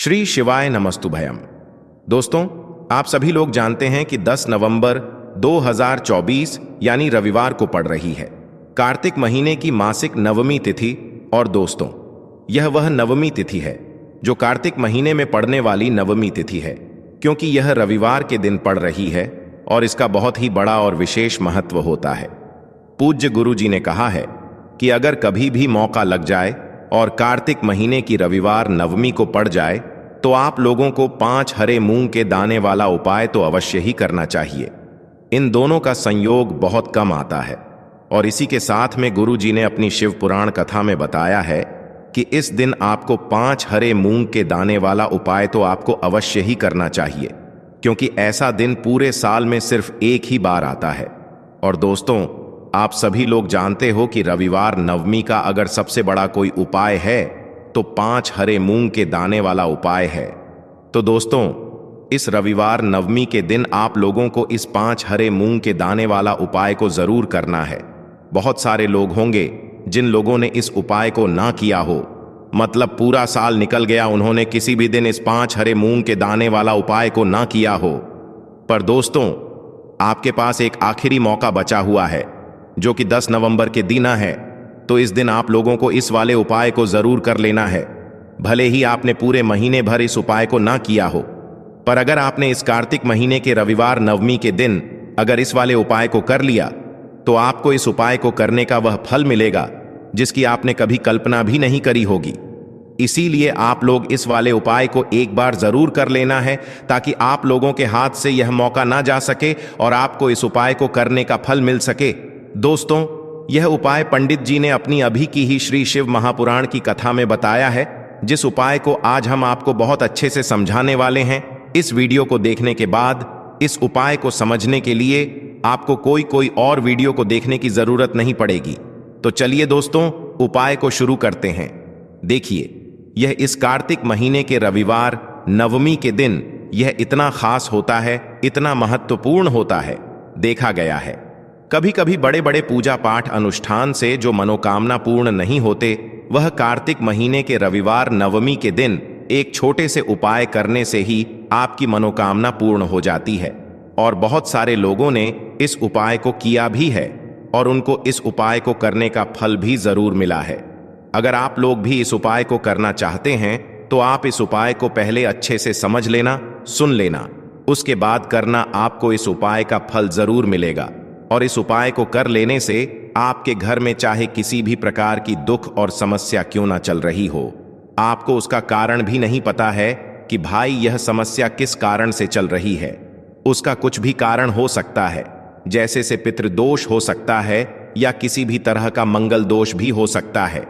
श्री शिवाय नमस्तुभयम। दोस्तों, आप सभी लोग जानते हैं कि 10 नवंबर 2024 यानी रविवार को पड़ रही है कार्तिक महीने की मासिक नवमी तिथि। और दोस्तों, यह वह नवमी तिथि है जो कार्तिक महीने में पड़ने वाली नवमी तिथि है, क्योंकि यह रविवार के दिन पड़ रही है और इसका बहुत ही बड़ा और विशेष महत्व होता है। पूज्य गुरु जी ने कहा है कि अगर कभी भी मौका लग जाए और कार्तिक महीने की रविवार नवमी को पड़ जाए तो आप लोगों को 5 हरे मूंग के दाने वाला उपाय तो अवश्य ही करना चाहिए। इन दोनों का संयोग बहुत कम आता है और इसी के साथ में गुरु जी ने अपनी शिव पुराण कथा में बताया है कि इस दिन आपको 5 हरे मूंग के दाने वाला उपाय तो आपको अवश्य ही करना चाहिए, क्योंकि ऐसा दिन पूरे साल में सिर्फ एक ही बार आता है। और दोस्तों, आप सभी लोग जानते हो कि रविवार नवमी का अगर सबसे बड़ा कोई उपाय है तो 5 हरे मूंग के दाने वाला उपाय है। तो दोस्तों, इस रविवार नवमी के दिन आप लोगों को इस 5 हरे मूंग के दाने वाला उपाय को जरूर करना है। बहुत सारे लोग होंगे जिन लोगों ने इस उपाय को ना किया हो, मतलब पूरा साल निकल गया, उन्होंने किसी भी दिन इस 5 हरे मूंग के दाने वाला उपाय को ना किया हो। पर दोस्तों, आपके पास एक आखिरी मौका बचा हुआ है जो कि 10 नवंबर के दिन है। तो इस दिन आप लोगों को इस वाले उपाय को जरूर कर लेना है। भले ही आपने पूरे महीने भर इस उपाय को ना किया हो, पर अगर आपने इस कार्तिक महीने के रविवार नवमी के दिन अगर इस वाले उपाय को कर लिया तो आपको इस उपाय को करने का वह फल मिलेगा जिसकी आपने कभी कल्पना भी नहीं करी होगी। इसीलिए आप लोग इस वाले उपाय को एक बार जरूर कर लेना है, ताकि आप लोगों के हाथ से यह मौका ना जा सके और आपको इस उपाय को करने का फल मिल सके। दोस्तों, यह उपाय पंडित जी ने अपनी अभी की ही श्री शिव महापुराण की कथा में बताया है, जिस उपाय को आज हम आपको बहुत अच्छे से समझाने वाले हैं। इस वीडियो को देखने के बाद इस उपाय को समझने के लिए आपको कोई और वीडियो को देखने की जरूरत नहीं पड़ेगी। तो चलिए दोस्तों, उपाय को शुरू करते हैं। देखिए, यह इस कार्तिक महीने के रविवार नवमी के दिन यह इतना खास होता है, इतना महत्वपूर्ण होता है। देखा गया है कभी कभी बड़े बड़े पूजा पाठ अनुष्ठान से जो मनोकामना पूर्ण नहीं होते, वह कार्तिक महीने के रविवार नवमी के दिन एक छोटे से उपाय करने से ही आपकी मनोकामना पूर्ण हो जाती है। और बहुत सारे लोगों ने इस उपाय को किया भी है और उनको इस उपाय को करने का फल भी जरूर मिला है। अगर आप लोग भी इस उपाय को करना चाहते हैं तो आप इस उपाय को पहले अच्छे से समझ लेना, सुन लेना, उसके बाद करना। आपको इस उपाय का फल जरूर मिलेगा और इस उपाय को कर लेने से आपके घर में चाहे किसी भी प्रकार की दुख और समस्या क्यों ना चल रही हो, आपको उसका कारण भी नहीं पता है कि भाई यह समस्या किस कारण से चल रही है। उसका कुछ भी कारण हो सकता है, जैसे से पितृदोष हो सकता है या किसी भी तरह का मंगल दोष भी हो सकता है।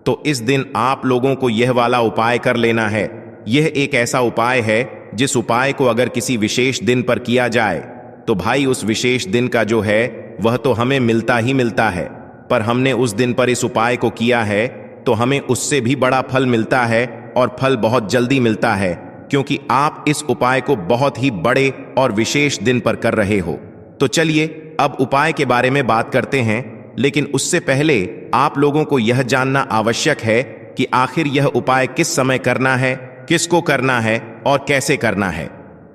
तो इस दिन आप लोगों को यह वाला उपाय कर लेना है। यह एक ऐसा उपाय है जिस उपाय को अगर किसी विशेष दिन पर किया जाए तो भाई उस विशेष दिन का जो है वह तो हमें मिलता ही मिलता है, पर हमने उस दिन पर इस उपाय को किया है तो हमें उससे भी बड़ा फल मिलता है और फल बहुत जल्दी मिलता है, क्योंकि आप इस उपाय को बहुत ही बड़े और विशेष दिन पर कर रहे हो। तो चलिए अब उपाय के बारे में बात करते हैं, लेकिन उससे पहले आप लोगों को यह जानना आवश्यक है कि आखिर यह उपाय किस समय करना है, किसको करना है और कैसे करना है।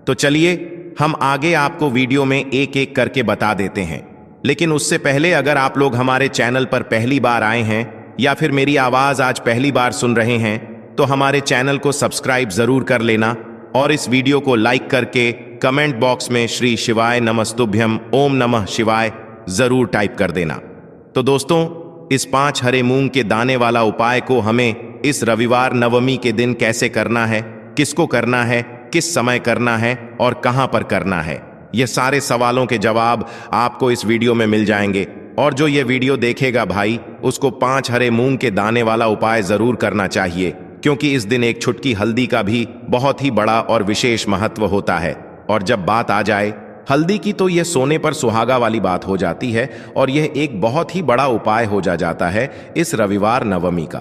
तो चलिए हम आगे आपको वीडियो में एक एक करके बता देते हैं। लेकिन उससे पहले अगर आप लोग हमारे चैनल पर पहली बार आए हैं या फिर मेरी आवाज आज पहली बार सुन रहे हैं तो हमारे चैनल को सब्सक्राइब जरूर कर लेना और इस वीडियो को लाइक करके कमेंट बॉक्स में श्री शिवाय नमस्तुभ्यम ओम नमः शिवाय जरूर टाइप कर देना। तो दोस्तों, इस 5 हरे मूंग के दाने वाला उपाय को हमें इस रविवार नवमी के दिन कैसे करना है, किसको करना है, किस समय करना है और कहां पर करना है, यह सारे सवालों के जवाब आपको इस वीडियो में मिल जाएंगे। और जो ये वीडियो देखेगा भाई, उसको 5 हरे मूंग के दाने वाला उपाय जरूर करना चाहिए, क्योंकि इस दिन एक छुटकी हल्दी का भी बहुत ही बड़ा और विशेष महत्व होता है। और जब बात आ जाए हल्दी की तो यह सोने पर सुहागा वाली बात हो जाती है और यह एक बहुत ही बड़ा उपाय हो जाता है इस रविवार नवमी का।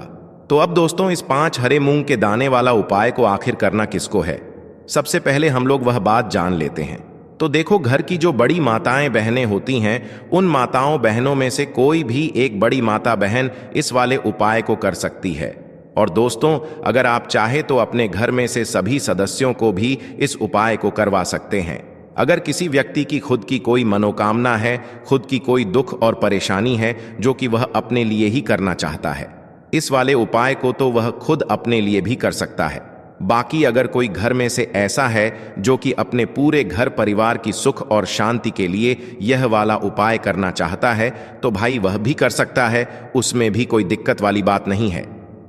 तो अब दोस्तों, इस 5 हरे मूंग के दाने वाला उपाय को आखिर करना किसको है, सबसे पहले हम लोग वह बात जान लेते हैं। तो देखो, घर की जो बड़ी माताएं बहनें होती हैं, उन माताओं बहनों में से कोई भी एक बड़ी माता बहन इस वाले उपाय को कर सकती है। और दोस्तों, अगर आप चाहे तो अपने घर में से सभी सदस्यों को भी इस उपाय को करवा सकते हैं। अगर किसी व्यक्ति की खुद की कोई मनोकामना है, खुद की कोई दुख और परेशानी है जो कि वह अपने लिए ही करना चाहता है, इस वाले उपाय को तो वह खुद अपने लिए भी कर सकता है। बाकी अगर कोई घर में से ऐसा है जो कि अपने पूरे घर परिवार की सुख और शांति के लिए यह वाला उपाय करना चाहता है, तो भाई वह भी कर सकता है, उसमें भी कोई दिक्कत वाली बात नहीं है।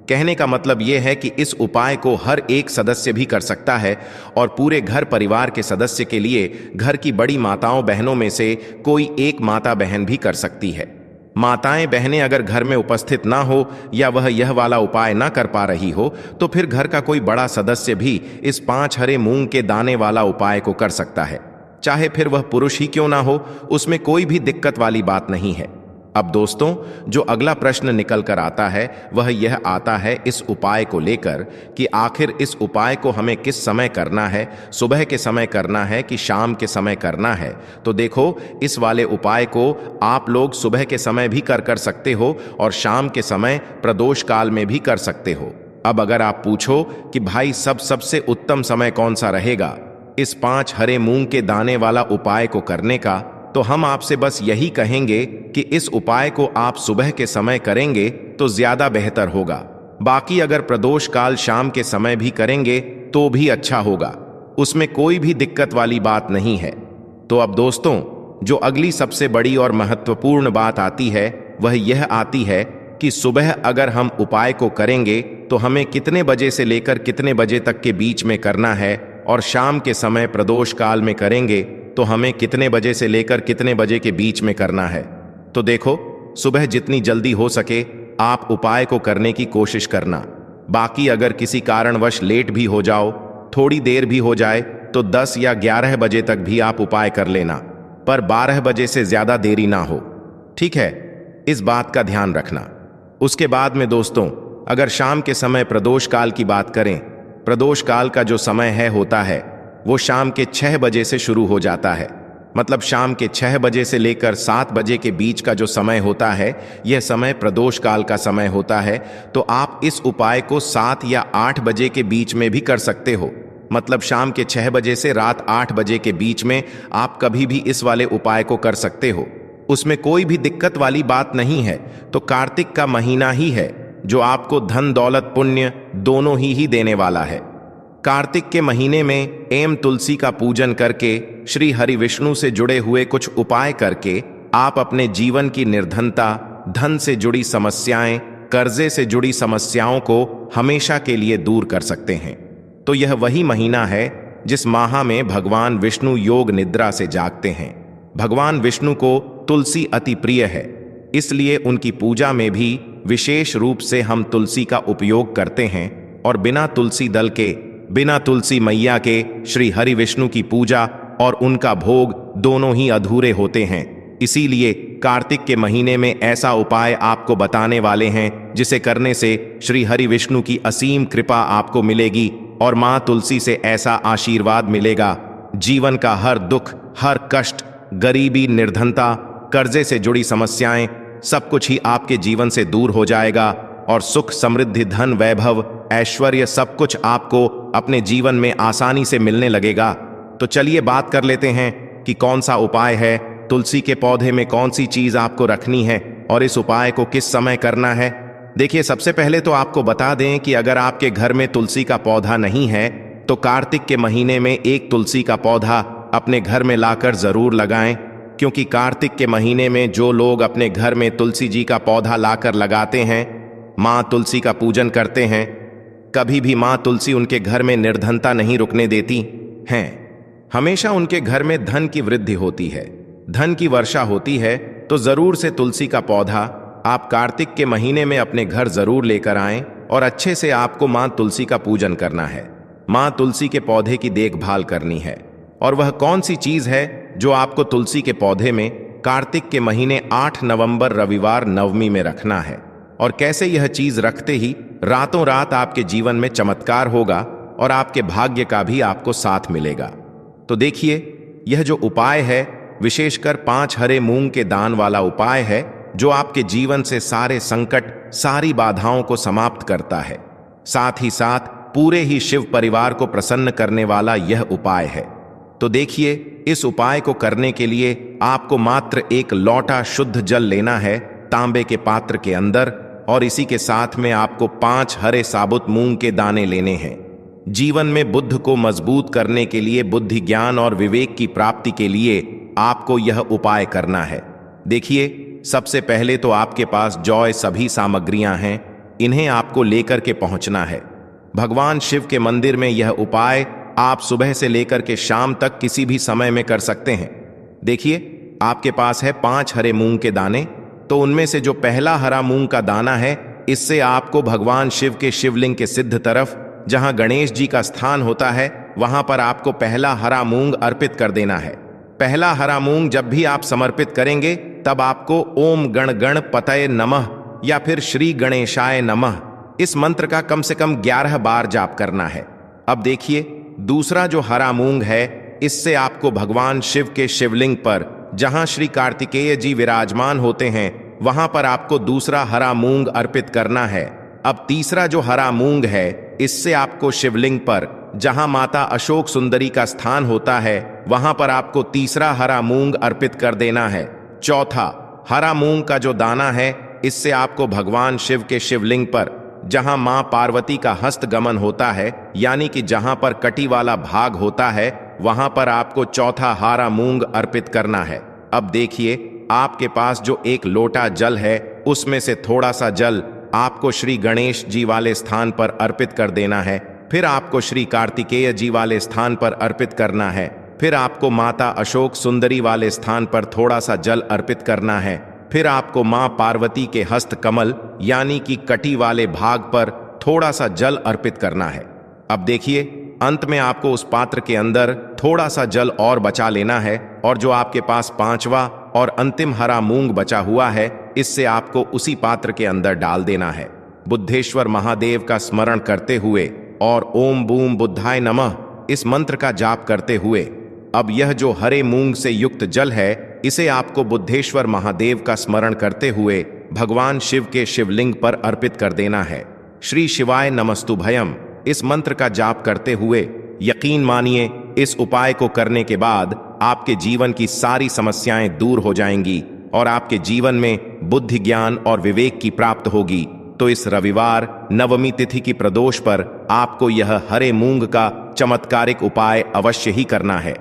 कहने का मतलब यह है कि इस उपाय को हर एक सदस्य भी कर सकता है और पूरे घर परिवार के सदस्य के लिए घर की बड़ी माताओं बहनों में से कोई एक माता बहन भी कर सकती है। माताएं बहनें अगर घर में उपस्थित ना हो या वह यह वाला उपाय ना कर पा रही हो, तो फिर घर का कोई बड़ा सदस्य भी इस 5 हरे मूंग के दाने वाला उपाय को कर सकता है, चाहे फिर वह पुरुष ही क्यों ना हो, उसमें कोई भी दिक्कत वाली बात नहीं है। अब दोस्तों, जो अगला प्रश्न निकल कर आता है वह यह आता है इस उपाय को लेकर कि आखिर इस उपाय को हमें किस समय करना है, सुबह के समय करना है कि शाम के समय करना है। तो देखो, इस वाले उपाय को आप लोग सुबह के समय भी कर सकते हो और शाम के समय प्रदोष काल में भी कर सकते हो। अब अगर आप पूछो कि भाई सबसे उत्तम समय कौन सा रहेगा इस 5 हरे मूंग के दाने वाला उपाय को करने का, तो हम आपसे बस यही कहेंगे कि इस उपाय को आप सुबह के समय करेंगे तो ज्यादा बेहतर होगा। बाकी अगर प्रदोष काल शाम के समय भी करेंगे तो भी अच्छा होगा, उसमें कोई भी दिक्कत वाली बात नहीं है। तो अब दोस्तों, जो अगली सबसे बड़ी और महत्वपूर्ण बात आती है वह यह आती है कि सुबह अगर हम उपाय को करेंगे तो हमें कितने बजे से लेकर कितने बजे तक के बीच में करना है, और शाम के समय प्रदोष काल में करेंगे तो हमें कितने बजे से लेकर कितने बजे के बीच में करना है। तो देखो, सुबह जितनी जल्दी हो सके आप उपाय को करने की कोशिश करना। बाकी अगर किसी कारणवश लेट भी हो जाओ, थोड़ी देर भी हो जाए, तो 10 या 11 बजे तक भी आप उपाय कर लेना, पर 12 बजे से ज्यादा देरी ना हो, ठीक है? इस बात का ध्यान रखना। उसके बाद में दोस्तों, अगर शाम के समय प्रदोष काल की बात करें, प्रदोष काल का जो समय होता है वो शाम के 6 बजे से शुरू हो जाता है। मतलब शाम के 6 बजे से लेकर 7 बजे के बीच का जो समय होता है, यह समय प्रदोष काल का समय होता है। तो आप इस उपाय को 7 या 8 बजे के बीच में भी कर सकते हो। मतलब शाम के 6 बजे से रात 8 बजे के बीच में आप कभी भी इस वाले उपाय को कर सकते हो, उसमें कोई भी दिक्कत वाली बात नहीं है। तो कार्तिक का महीना ही है जो आपको धन दौलत पुण्य दोनों ही देने वाला है। कार्तिक के महीने में तुलसी का पूजन करके, श्री हरि विष्णु से जुड़े हुए कुछ उपाय करके आप अपने जीवन की निर्धनता, धन से जुड़ी समस्याएं, कर्जे से जुड़ी समस्याओं को हमेशा के लिए दूर कर सकते हैं। तो यह वही महीना है जिस माह में भगवान विष्णु योग निद्रा से जागते हैं। भगवान विष्णु को तुलसी अति प्रिय है, इसलिए उनकी पूजा में भी विशेष रूप से हम तुलसी का उपयोग करते हैं, और बिना तुलसी दल के, बिना तुलसी मैया के श्री हरि विष्णु की पूजा और उनका भोग दोनों ही अधूरे होते हैं। इसीलिए कार्तिक के महीने में ऐसा उपाय आपको बताने वाले हैं जिसे करने से श्री हरि विष्णु की असीम कृपा आपको मिलेगी और मां तुलसी से ऐसा आशीर्वाद मिलेगा, जीवन का हर दुख, हर कष्ट, गरीबी, निर्धनता, कर्जे से जुड़ी समस्याएं, सब कुछ ही आपके जीवन से दूर हो जाएगा और सुख, समृद्धि, धन, वैभव, ऐश्वर्य सब कुछ आपको अपने जीवन में आसानी से मिलने लगेगा। तो चलिए बात कर लेते हैं कि कौन सा उपाय है, तुलसी के पौधे में कौन सी चीज आपको रखनी है और इस उपाय को किस समय करना है। देखिए, सबसे पहले तो आपको बता दें कि अगर आपके घर में तुलसी का पौधा नहीं है तो कार्तिक के महीने में एक तुलसी का पौधा अपने घर में लाकर जरूर लगाएं, क्योंकि कार्तिक के महीने में जो लोग अपने घर में तुलसी जी का पौधा लाकर लगाते हैं, माँ तुलसी का पूजन करते हैं, कभी भी माँ तुलसी उनके घर में निर्धनता नहीं रुकने देती हैं। हमेशा उनके घर में धन की वृद्धि होती है, धन की वर्षा होती है। तो जरूर से तुलसी का पौधा आप कार्तिक के महीने में अपने घर जरूर लेकर आएं और अच्छे से आपको माँ तुलसी का पूजन करना है। माँ तुलसी के पौधे की देखभाल करनी है। और वह कौन सी चीज है जो आपको तुलसी के पौधे में कार्तिक के महीने 8 नवंबर रविवार नवमी में रखना है, और कैसे यह चीज रखते ही रातों रात आपके जीवन में चमत्कार होगा और आपके भाग्य का भी आपको साथ मिलेगा। तो देखिए, यह जो उपाय है विशेषकर 5 हरे मूंग के दान वाला उपाय है, जो आपके जीवन से सारे संकट, सारी बाधाओं को समाप्त करता है साथ ही साथ पूरे ही शिव परिवार को प्रसन्न करने वाला यह उपाय है। तो देखिए, इस उपाय को करने के लिए आपको मात्र एक लोटा शुद्ध जल लेना है तांबे के पात्र के अंदर, और इसी के साथ में आपको 5 हरे साबुत मूंग के दाने लेने हैं। जीवन में बुद्ध को मजबूत करने के लिए, बुद्धि ज्ञान और विवेक की प्राप्ति के लिए आपको यह उपाय करना है। देखिए, सबसे पहले तो आपके पास जो सभी सामग्रियां हैं, इन्हें आपको लेकर के पहुंचना है। भगवान शिव के मंदिर में यह उपाय आप सुबह से लेकर के शाम तक किसी भी समय में कर सकते हैं। देखिए, आपके पास है 5 हरे मूंग के दाने। तो उनमें से जो पहला हरा मूंग का दाना है, इससे आपको भगवान शिव के शिवलिंग के सिद्ध तरफ, जहां गणेश जी का स्थान होता है, वहां पर आपको पहला हरा मूंग अर्पित कर देना है। पहला हरा मूंग जब भी आप समर्पित करेंगे, तब आपको ओम गण गण पतये नमः या फिर श्री गणेशाय नमः इस मंत्र का कम से कम 11 बार जाप करना है। अब देखिए, दूसरा जो हरा मूंग है, इससे आपको भगवान शिव के शिवलिंग पर, जहां श्री कार्तिकेय जी विराजमान होते हैं, वहां पर आपको दूसरा हरा मूंग अर्पित करना है। अब तीसरा जो हरा मूंग है, इससे आपको शिवलिंग पर, जहां माता अशोक सुंदरी का स्थान होता है, वहां पर आपको तीसरा हरा मूंग अर्पित कर देना है। चौथा हरा मूंग का जो दाना है, इससे आपको भगवान शिव के शिवलिंग पर, जहां मां पार्वती का हस्तगमन होता है, यानी कि जहां पर कटी वाला भाग होता है, वहां पर आपको चौथा हरा मूंग अर्पित करना है। अब देखिए, आपके पास जो एक लोटा जल है, उसमें से थोड़ा सा जल आपको श्री गणेश जी वाले स्थान पर अर्पित कर देना है। फिर आपको श्री कार्तिकेय जी वाले स्थान पर अर्पित करना है। फिर आपको माता अशोक सुंदरी वाले स्थान पर थोड़ा सा जल अर्पित करना है। फिर आपको मां पार्वती के हस्त कमल यानी कि कटी वाले भाग पर थोड़ा सा जल अर्पित करना है। अब देखिए, अंत में आपको उस पात्र के अंदर थोड़ा सा जल और बचा लेना है, और जो आपके पास 5वां और अंतिम हरा मूंग बचा हुआ है, इससे आपको उसी पात्र के अंदर डाल देना है। बुद्धेश्वर महादेव का स्मरण करते हुए और ओम बूम बुद्धाय नमः इस मंत्र का जाप करते हुए, अब यह जो हरे मूंग से युक्त जल है, इसे आपको बुद्धेश्वर महादेव का स्मरण करते हुए भगवान शिव के शिवलिंग पर अर्पित कर देना है। श्री शिवाय नमस्तुभयम इस मंत्र का जाप करते हुए, यकीन मानिए, इस उपाय को करने के बाद आपके जीवन की सारी समस्याएं दूर हो जाएंगी और आपके जीवन में बुद्धि ज्ञान और विवेक की प्राप्त होगी। तो इस रविवार नवमी तिथि की प्रदोष पर आपको यह हरे मूंग का चमत्कारिक उपाय अवश्य ही करना है।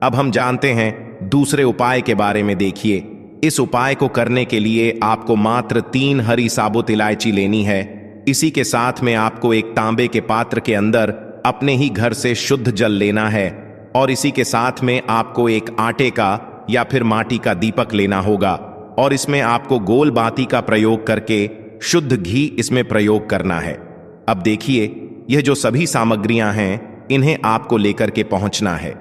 अब हम जानते हैं दूसरे उपाय के बारे में। देखिए, इस उपाय को करने के लिए आपको मात्र 3 हरी साबुत इलायची लेनी है। इसी के साथ में आपको एक तांबे के पात्र के अंदर अपने ही घर से शुद्ध जल लेना है, और इसी के साथ में आपको एक आटे का या फिर माटी का दीपक लेना होगा, और इसमें आपको गोल बाती का प्रयोग करके शुद्ध घी इसमें प्रयोग करना है। अब देखिए, यह जो सभी सामग्रियां हैं, इन्हें आपको लेकर के पहुंचना है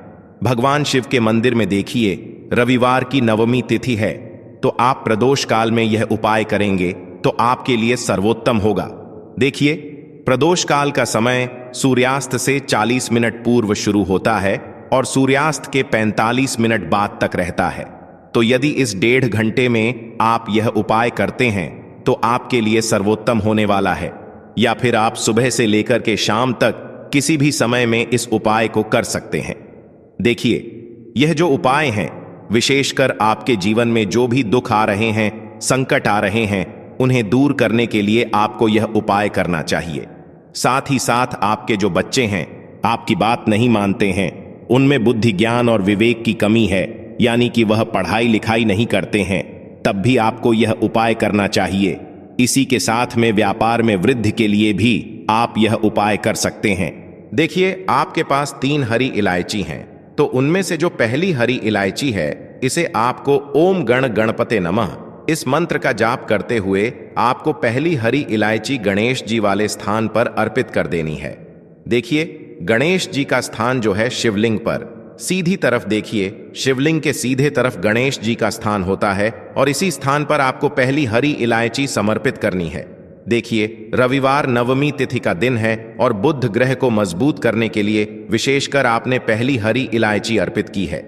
भगवान शिव के मंदिर में। देखिए, रविवार की नवमी तिथि है, तो आप प्रदोष काल में यह उपाय करेंगे तो आपके लिए सर्वोत्तम होगा। देखिए, प्रदोष काल का समय सूर्यास्त से 40 मिनट पूर्व शुरू होता है और सूर्यास्त के 45 मिनट बाद तक रहता है। तो यदि इस 1.5 घंटे में आप यह उपाय करते हैं, तो आपके लिए सर्वोत्तम होने वाला है। या फिर आप सुबह से लेकर के शाम तक किसी भी समय में इस उपाय को कर सकते हैं। देखिए, यह जो उपाय हैं, विशेषकर आपके जीवन में जो भी दुख आ रहे हैं, संकट आ रहे हैं, उन्हें दूर करने के लिए आपको यह उपाय करना चाहिए। साथ ही साथ आपके जो बच्चे हैं, आपकी बात नहीं मानते हैं, उनमें बुद्धि ज्ञान और विवेक की कमी है, यानी कि वह पढ़ाई लिखाई नहीं करते हैं, तब भी आपको यह उपाय करना चाहिए। इसी के साथ में व्यापार में वृद्धि के लिए भी आप यह उपाय कर सकते हैं। देखिए, आपके पास 3 हरी इलायची हैं, तो उनमें से जो पहली हरी इलायची है, इसे आपको ओम गण गणपते नमः इस मंत्र का जाप करते हुए आपको पहली हरी इलायची गणेश जी वाले स्थान पर अर्पित कर देनी है। देखिए, गणेश जी का स्थान जो है शिवलिंग पर, सीधी तरफ देखिए, शिवलिंग के सीधे तरफ गणेश जी का स्थान होता है, और इसी स्थान पर आपको पहली हरी इलायची समर्पित करनी है। देखिए, रविवार नवमी तिथि का दिन है और बुध ग्रह को मजबूत करने के लिए विशेषकर आपने पहली हरी इलायची अर्पित की है।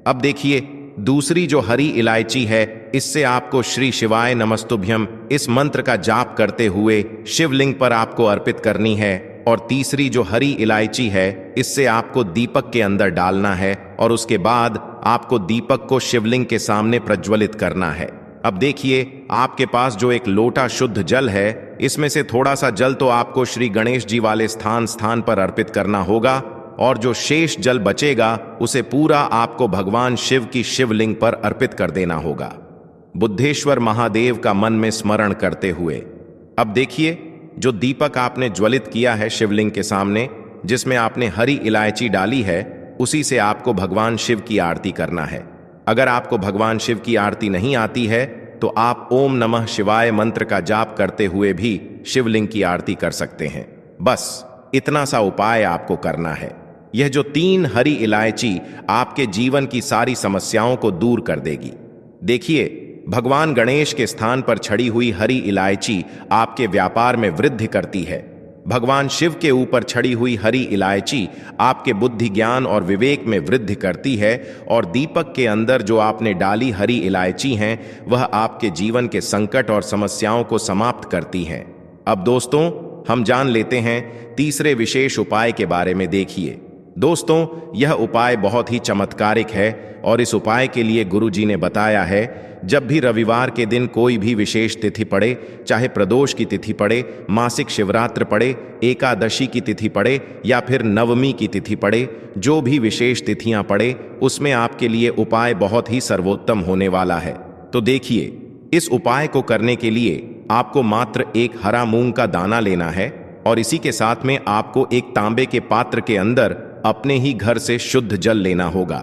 अब देखिए, दूसरी जो हरी इलायची है, इससे आपको श्री शिवाय नमस्तुभ्यम इस मंत्र का जाप करते हुए शिवलिंग पर आपको अर्पित करनी है। और तीसरी जो हरी इलायची है, इससे आपको दीपक के अंदर डालना है और उसके बाद आपको दीपक को शिवलिंग के सामने प्रज्वलित करना है। अब देखिए, आपके पास जो एक लोटा शुद्ध जल है, इसमें से थोड़ा सा जल तो आपको श्री गणेश जी वाले स्थान पर अर्पित करना होगा और जो शेष जल बचेगा उसे पूरा आपको भगवान शिव की शिवलिंग पर अर्पित कर देना होगा, बुद्धेश्वर महादेव का मन में स्मरण करते हुए। अब देखिए, जो दीपक आपने ज्वलित किया है शिवलिंग के सामने, जिसमें आपने हरी इलायची डाली है, उसी से आपको भगवान शिव की आरती करना है। अगर आपको भगवान शिव की आरती नहीं आती है तो आप ओम नमः शिवाय मंत्र का जाप करते हुए भी शिवलिंग की आरती कर सकते हैं। बस इतना सा उपाय आपको करना है। यह जो 3 हरी इलायची आपके जीवन की सारी समस्याओं को दूर कर देगी। देखिए, भगवान गणेश के स्थान पर छड़ी हुई हरी इलायची आपके व्यापार में वृद्धि करती है। भगवान शिव के ऊपर छड़ी हुई हरी इलायची आपके बुद्धि, ज्ञान और विवेक में वृद्धि करती है। और दीपक के अंदर जो आपने डाली हरी इलायची हैं, वह आपके जीवन के संकट और समस्याओं को समाप्त करती हैं। अब दोस्तों, हम जान लेते हैं तीसरे विशेष उपाय के बारे में। देखिए दोस्तों, यह उपाय बहुत ही चमत्कारिक है और इस उपाय के लिए गुरुजी ने बताया है, जब भी रविवार के दिन कोई भी विशेष तिथि पड़े, चाहे प्रदोष की तिथि पड़े, मासिक शिवरात्र पड़े, एकादशी की तिथि पड़े या फिर नवमी की तिथि पड़े, जो भी विशेष तिथियां पड़े, उसमें आपके लिए उपाय बहुत ही सर्वोत्तम होने वाला है। तो देखिए, इस उपाय को करने के लिए आपको मात्र एक हरा मूंग का दाना लेना है और इसी के साथ में आपको एक तांबे के पात्र के अंदर अपने ही घर से शुद्ध जल लेना होगा।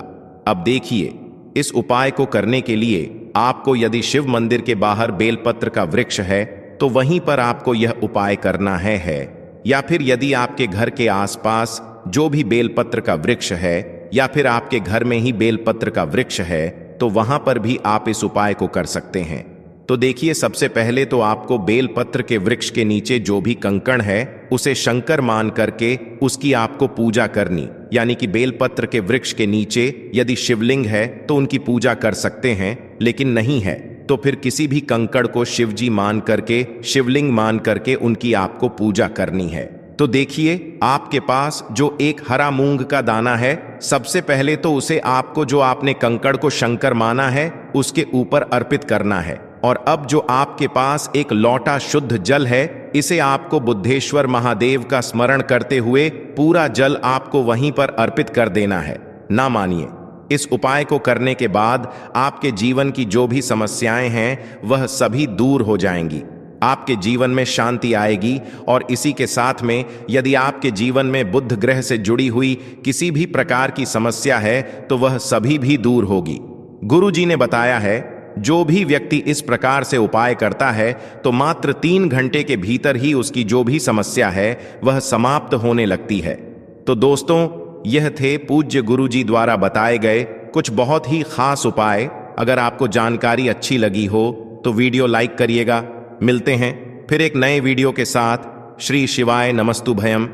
अब देखिए, इस उपाय को करने के लिए आपको यदि शिव मंदिर के बाहर बेलपत्र का वृक्ष है तो वहीं पर आपको यह उपाय करना है या फिर यदि आपके घर के आसपास जो भी बेलपत्र का वृक्ष है या फिर आपके घर में ही बेलपत्र का वृक्ष है तो वहां पर भी आप इस उपाय को कर सकते हैं। तो देखिए, सबसे पहले तो आपको बेलपत्र के वृक्ष के नीचे जो भी कंकड़ है उसे शंकर मान करके उसकी आपको पूजा करनी, यानी कि बेलपत्र के वृक्ष के नीचे यदि शिवलिंग है तो उनकी पूजा कर सकते हैं, लेकिन नहीं है तो फिर किसी भी कंकड़ को शिवजी मान करके, शिवलिंग मान करके उनकी आपको पूजा करनी है। तो देखिए, आपके पास जो एक हरा मूंग का दाना है, सबसे पहले तो उसे आपको जो आपने कंकड़ को शंकर माना है उसके ऊपर अर्पित करना है। और अब जो आपके पास एक लौटा शुद्ध जल है, इसे आपको बुद्धेश्वर महादेव का स्मरण करते हुए पूरा जल आपको वहीं पर अर्पित कर देना है। ना मानिए, इस उपाय को करने के बाद आपके जीवन की जो भी समस्याएं हैं वह सभी दूर हो जाएंगी। आपके जीवन में शांति आएगी और इसी के साथ में यदि आपके जीवन में बुध ग्रह से जुड़ी हुई किसी भी प्रकार की समस्या है तो वह सभी भी दूर होगी। गुरुजी ने बताया है, जो भी व्यक्ति इस प्रकार से उपाय करता है तो मात्र 3 घंटे के भीतर ही उसकी जो भी समस्या है वह समाप्त होने लगती है। तो दोस्तों, यह थे पूज्य गुरुजी द्वारा बताए गए कुछ बहुत ही खास उपाय। अगर आपको जानकारी अच्छी लगी हो तो वीडियो लाइक करिएगा। मिलते हैं फिर एक नए वीडियो के साथ। श्री शिवाय नमस्तुभयम।